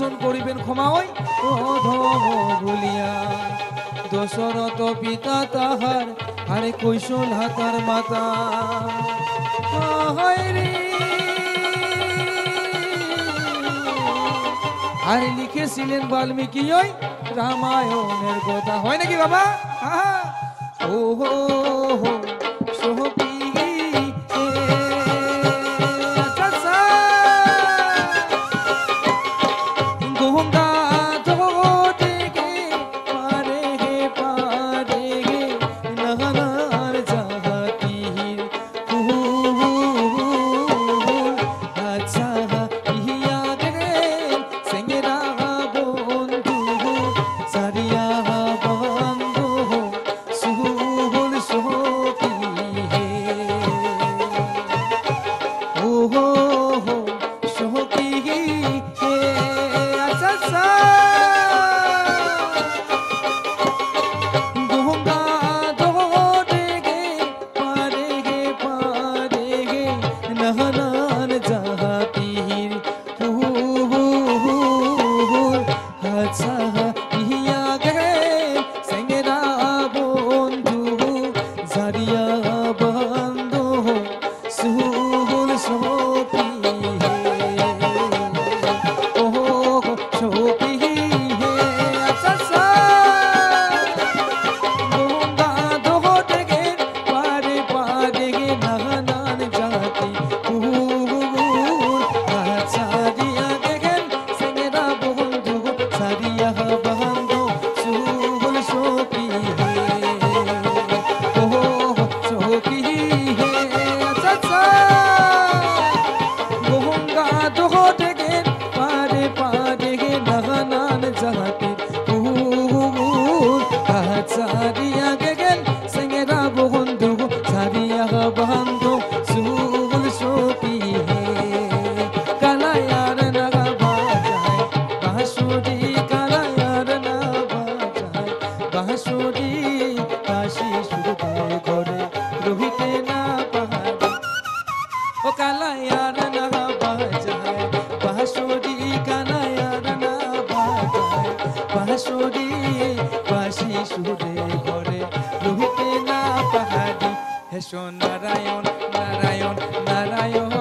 অর্জন করিবেন ক্ষমা ওই অধম ভুলিয়া দশরথ পিতা তাহার আরে কৈশল হাতার মাতা আর লিখেছিলেন বাল্মীকি ওই রামায়ণের কথা হয় নাকি বাবা ও হো হো সোহপি নারায়ণ নারায়ণ নারায়ণ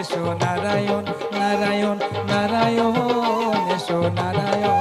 এসো নারায়ণ নারায়ণ নারায়ণ এসো নারায়ণ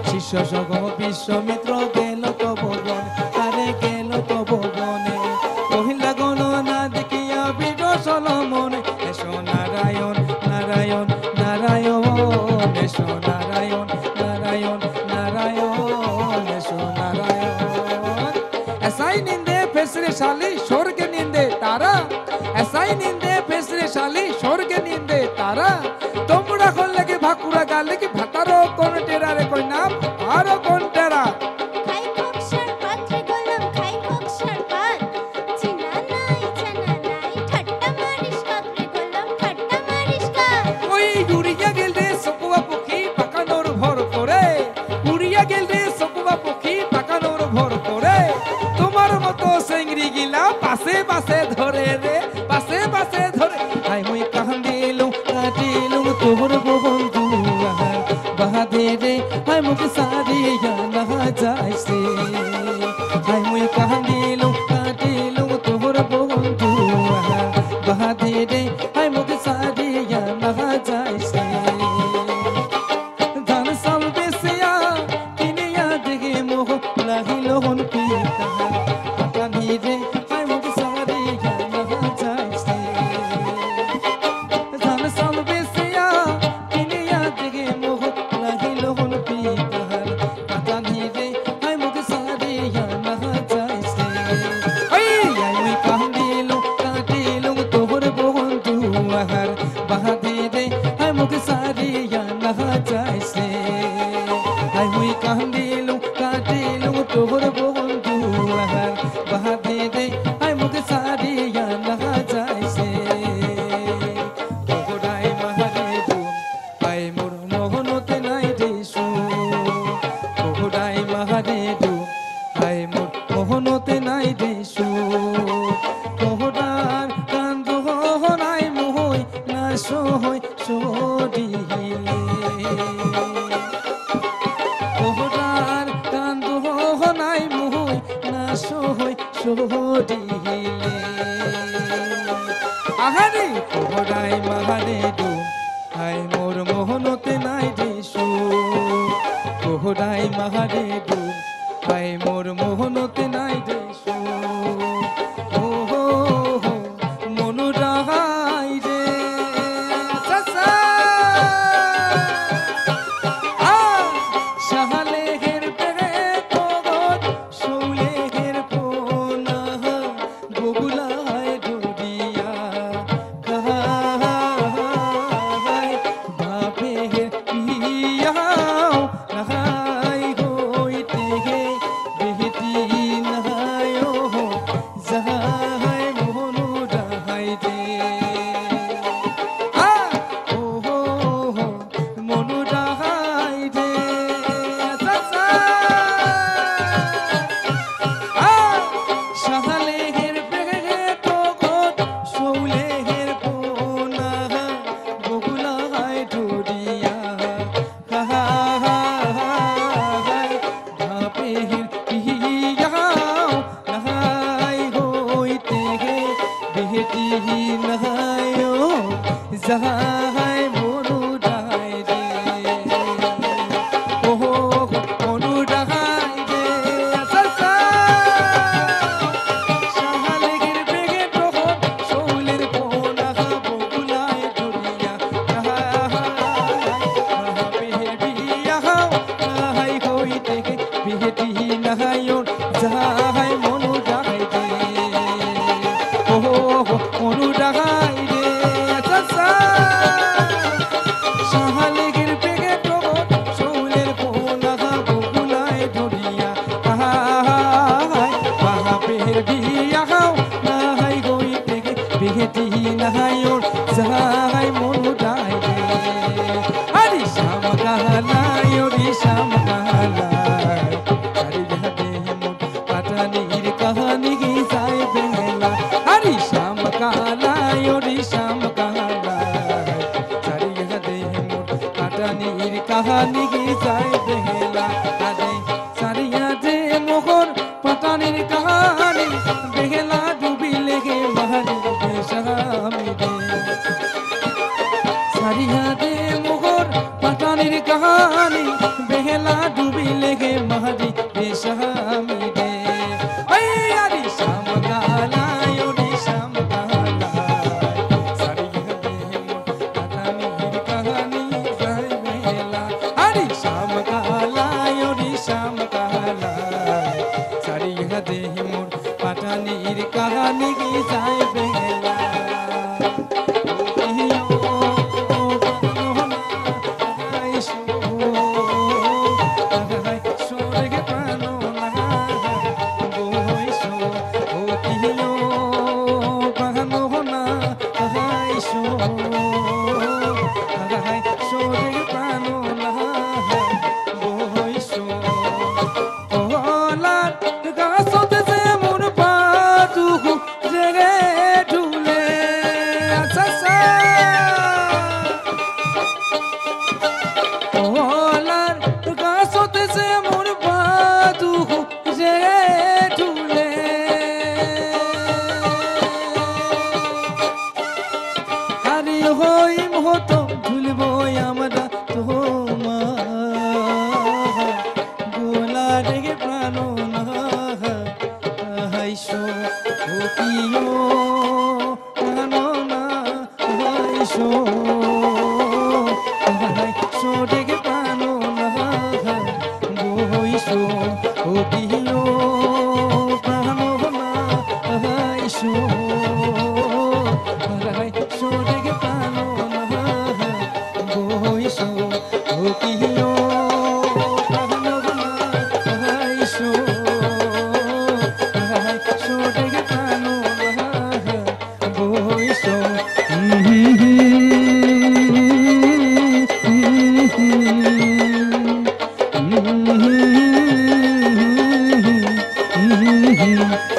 শিষ্য সগ বিশ্বমিত্র গেল তো ভবন তারে গেল তো ভবনে কহিলা গণ না দেখিয়া বিরসল মনে এসো নারায়ণ নারায়ণ নারায়ণ এসো নারায়ণ নারায়ণ নারায়ণ এসো নারায়ণ এসাই নিন্দে ফেসরে শালি স্বর্গে নিন্দে তারা এসাই নিন্দে ফেসরে শালি স্বর্গে নিন্দে তারা তোমরা করলে কি ভাকুরা গালে কি ভাতারো কোন টেরা রে কই না আরো কোন টেরা খাই বক্সার পাত্রে গলম খাই বক্সার পাত চিনা নাই জানা নাই ঠাট্টা মারিস কাকরে গলম ঠাট্টা মারিস কা ওই উড়িয়া গেল রে সকুয়া পক্ষী পাকানোর ভর করে উড়িয়া গেল রে সকুয়া পক্ষী পাকানোর ভর করে তোমার মতো সেংরি গিলা পাশে পাশে ধরে রে পাশে পাশে ধরে আই মুই কান্দিলু কাটিলু তোর বন্ধু বাহাদে রে আই মুখ সারিয়া না যাইছে আই মুই কান্দিলু কাটিলু তোর বন্ধু বাহাদে রে আই মুখ সারিয়া না যাইছে ধান সাল বেসিয়া কিনিয়া দেখে মোহ লাগিল হন পিতা কানি রে আই মুখ সারিয়া না যাইছে ধান সাল বেসিয়া কিনিয়া দেখে মোহ লাগিল হন পিতা কানি রে আই মুখ সারিয়া না যাইছে আই মুই কান্দিলু কাটিলু তোর বন্ধু আহার বাহাদে রে আই মুখ সারিয়া না যাইছে আই মুই কান্দিলু কাটিলু তোর বন্ধু আহার বাহাদে রে আই মুখ সারিয়া না যাইছে ওগোড়াই মাহারে দুম আই মোর মোহনতে নাই দেশু ওগোড়াই মাহারে দুম আই মোর মোহনতে নাই দেশু ওগোড়ার কান্দ নাই মোহই না সহই চদিলে ওহরার কান্দ নাই মই না সই চদিলে আহারে ওহরাই মাহারে দু হাই মোর মোহনতে নাই দেশু ওহরাই মাহারে দু হাই মোর মোহনতে নাই দেশু যাহাই মনু ডাহাই রে ও মনু ডাহাই রে সাসা শাহালেগের বেগে প্রহর শৌলের কোনা বকুলায় দুনিয়া বেহের বিয়া হাই হইতে বিহেটি নাহায়ন যাহাই মনু ডাহাই রে ও মনু ডাহাই রে শাহালেগের বেগে প্রবত শৌলের কোনা বকুলায় ধরিয়া বাহাবের বিয়া হাও নাহাই গই থেকে বিহেটি নাহায়র যাহাই মনু ডাই রে আরে শ্যাম কাহালাই ওরে শ্যাম কাহালাই আরে যাহাতে মন পাটানির কাহানি কি যায় বেলা আরে শ্যাম কাহালাই ওরে শ্যাম পাটানির কাহানি কি যায় বেলা আরে সারিয়া দে মোহর পাটানির কাহানি বেলা ডুবি লেগে মাহারি বেশামি দে সারিয়া দে মোহর পাটানির কাহানি বেলা ডুবি লেগে মাহারি বেশামি দে ওই আরে শ্যাম কালাই ওরে শ্যাম পাটানির কাহানি কি যায় বেলা Mm-hmm.